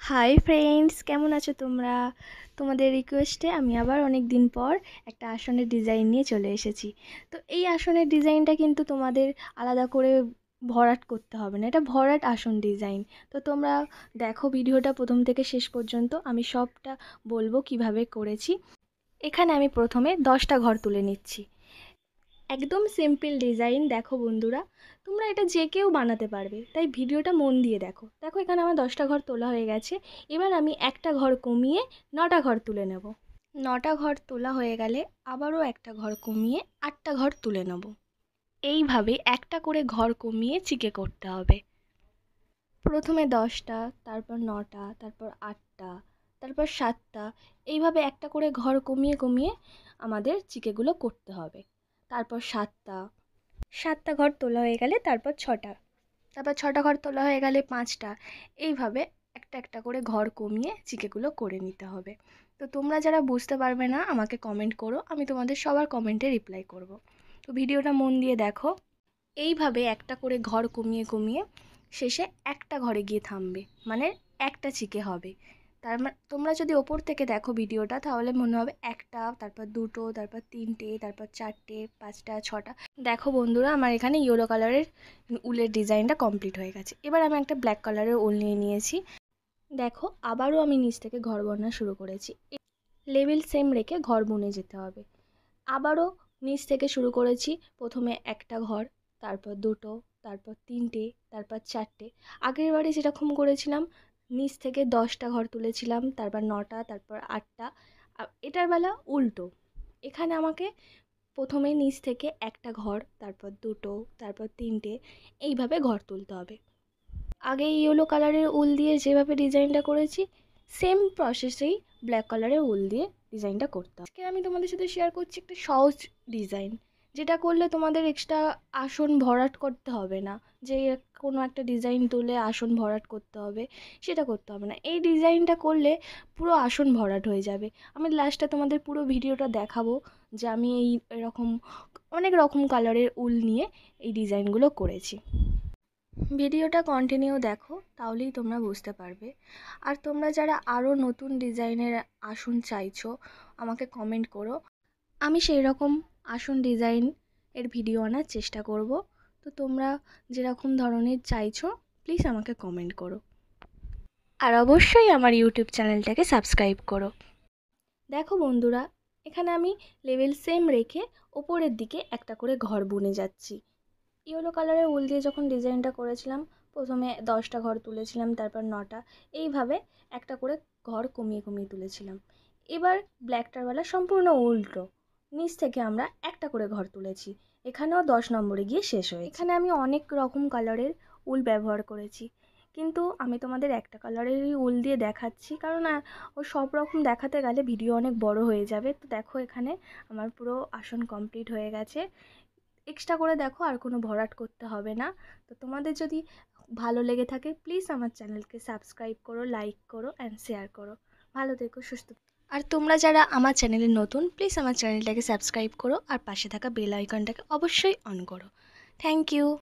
Hi friends, কেমন আছো তোমরা? তোমাদের রিকোয়েস্টে আমি আবার অনেক দিন পর একটা আসনের ডিজাইন নিয়ে চলে এসেছি। তো এই আসনের ডিজাইনটা কিন্তু তোমাদের আলাদা করে ভরাট করতে হবে না, এটা ভরাট আসন ডিজাইন। তো তোমরা দেখো ভিডিওটা প্রথম থেকে শেষ পর্যন্ত, আমি সবটা বলবো কিভাবে করেছি। এখানে আমি প্রথমে 10টা ঘর তুলে নিচ্ছি। একদম সিম্পল ডিজাইন। দেখো বন্ধুরা, তোমরা এটা যে কেউ বানাতে পারবে, তাই ভিডিওটা মন দিয়ে দেখো। দেখো এখানে আমার 10টা ঘর তোলা হয়ে গেছে। এবার আমি একটা ঘর কমিয়ে 9টা ঘর তুলে নেব। 9টা ঘর তোলা হয়ে গেলে আবারও একটা ঘর কমিয়ে 8টা ঘর তুলে নেব। এইভাবে একটা করে ঘর কমিয়ে চিকে করতে হবে। প্রথমে 10টা, তারপর 9টা, তারপর 8টা, তারপর 7টা, এইভাবে একটা করে ঘর কমিয়ে কমিয়ে আমাদের চিকেগুলো করতে হবে। তারপর 7টা ঘর তোলা হয়ে গেলে তারপর 6টা, তারপর 6টা ঘর তোলা হয়ে গেলে 5টা। এইভাবে একটা একটা করে ঘর কমিয়ে চিকেগুলো করে নিতে হবে। তো তোমরা যারা বুঝতে পারবে না আমাকে কমেন্ট করো, আমি তোমাদের সবার কমেন্টে রিপ্লাই করব। তো ভিডিওটা মন দিয়ে দেখো। এইভাবে একটা করে ঘর কমিয়ে কমিয়ে শেষে একটা ঘরে গিয়ে থামবে, মানে একটা চিকে হবে। তার মানে তোমরা যদি ওপর থেকে দেখো ভিডিওটা, তাহলে মনে হবে একটা, তারপর দুটো, তারপর তিনটে, তারপর চারটে, 5টা, 6টা। দেখো বন্ধুরা, আমার এখানে ইয়েলো কালারের উলের ডিজাইনটা কমপ্লিট হয়ে গেছে। এবার আমি একটা ব্ল্যাক কালারের উল নিয়ে নিয়েছি। দেখো আবারও আমি নিচ থেকে ঘর বোনা শুরু করেছি। লেভেল সেম রেখে ঘর বুনে যেতে হবে। আবারও নিচ থেকে শুরু করেছি। প্রথমে একটা ঘর, তারপর দুটো, তারপর তিনটে, তারপর চারটে। আগের বারে যেরকম করেছিলাম, নিচ থেকে 10টা ঘর তুলেছিলাম, তারপর 9টা, তারপর 8টা। এটার বেলা উল্টো। এখানে আমাকে প্রথমে নিচ থেকে একটা ঘর, তারপর দুটো, তারপর তিনটে, এইভাবে ঘর তুলতে হবে। আগে ইয়েলো কালারের উল দিয়ে যেভাবে ডিজাইনটা করেছি, সেম প্রসেসেই ব্ল্যাক কালারের উল দিয়ে ডিজাইনটা করতাম। আজকে আমি তোমাদের সাথে শেয়ার করছি একটা সহজ ডিজাইন, যেটা করলে তোমাদের এক্সট্রা আসন ভরাট করতে হবে না। যে কোনো একটা ডিজাইন তুলে আসন ভরাট করতে হবে, সেটা করতে হবে না। এই ডিজাইনটা করলে পুরো আসন ভরাট হয়ে যাবে। আমি লাস্টে তোমাদের পুরো ভিডিওটা দেখাবো যে আমি এরকম অনেক রকম কালারের উল নিয়ে এই ডিজাইনগুলো করেছি। ভিডিওটা কন্টিনিউ দেখো, তাহলেই তোমরা বুঝতে পারবে। আর তোমরা যারা আরও নতুন ডিজাইনের আসন চাইছো, আমাকে কমেন্ট করো, আমি সেই রকম আসন ডিজাইন এর ভিডিও আনার চেষ্টা করব। তো তোমরা যেরকম ধরনের চাইছো প্লিজ আমাকে কমেন্ট করো। আর অবশ্যই আমার ইউটিউব চ্যানেলটাকে সাবস্ক্রাইব করো। দেখো বন্ধুরা, এখানে আমি লেভেল সেম রেখে ওপরের দিকে একটা করে ঘর বুনে যাচ্ছি। ইয়েলো কালারের উল দিয়ে যখন ডিজাইনটা করেছিলাম, প্রথমে 10টা ঘর তুলেছিলাম, তারপর 9টা, এইভাবে একটা করে ঘর কমিয়ে কমিয়ে তুলেছিলাম। এবার ব্ল্যাকটার বেলা সম্পূর্ণ উল্টো। নিচ থেকে আমরা একটা করে ঘর তুলেছি। এখানেও 10 নম্বরে গিয়ে শেষ হয়েছে। এখানে আমি অনেক রকম কালারের উল ব্যবহার করেছি, কিন্তু আমি তোমাদের একটা কালারেরই উল দিয়ে দেখাচ্ছি, কারণ ও সব রকম দেখাতে গেলে ভিডিও অনেক বড় হয়ে যাবে। তো দেখো এখানে আমার পুরো আসন কমপ্লিট হয়ে গেছে। এক্সট্রা করে দেখো, আর কোনো ভরাট করতে হবে না। তো তোমাদের যদি ভালো লেগে থাকে প্লিজ আমার চ্যানেলকে সাবস্ক্রাইব করো, লাইক করো অ্যান্ড শেয়ার করো। ভালো থেকো, সুস্থ থেকো। আর তোমরা যারা আমার চ্যানেলে নতুন, প্লিজ আমার চ্যানেলটাকে সাবস্ক্রাইব করো আর পাশে থাকা বেল আইকনটাকে অবশ্যই অন করো। Thank you.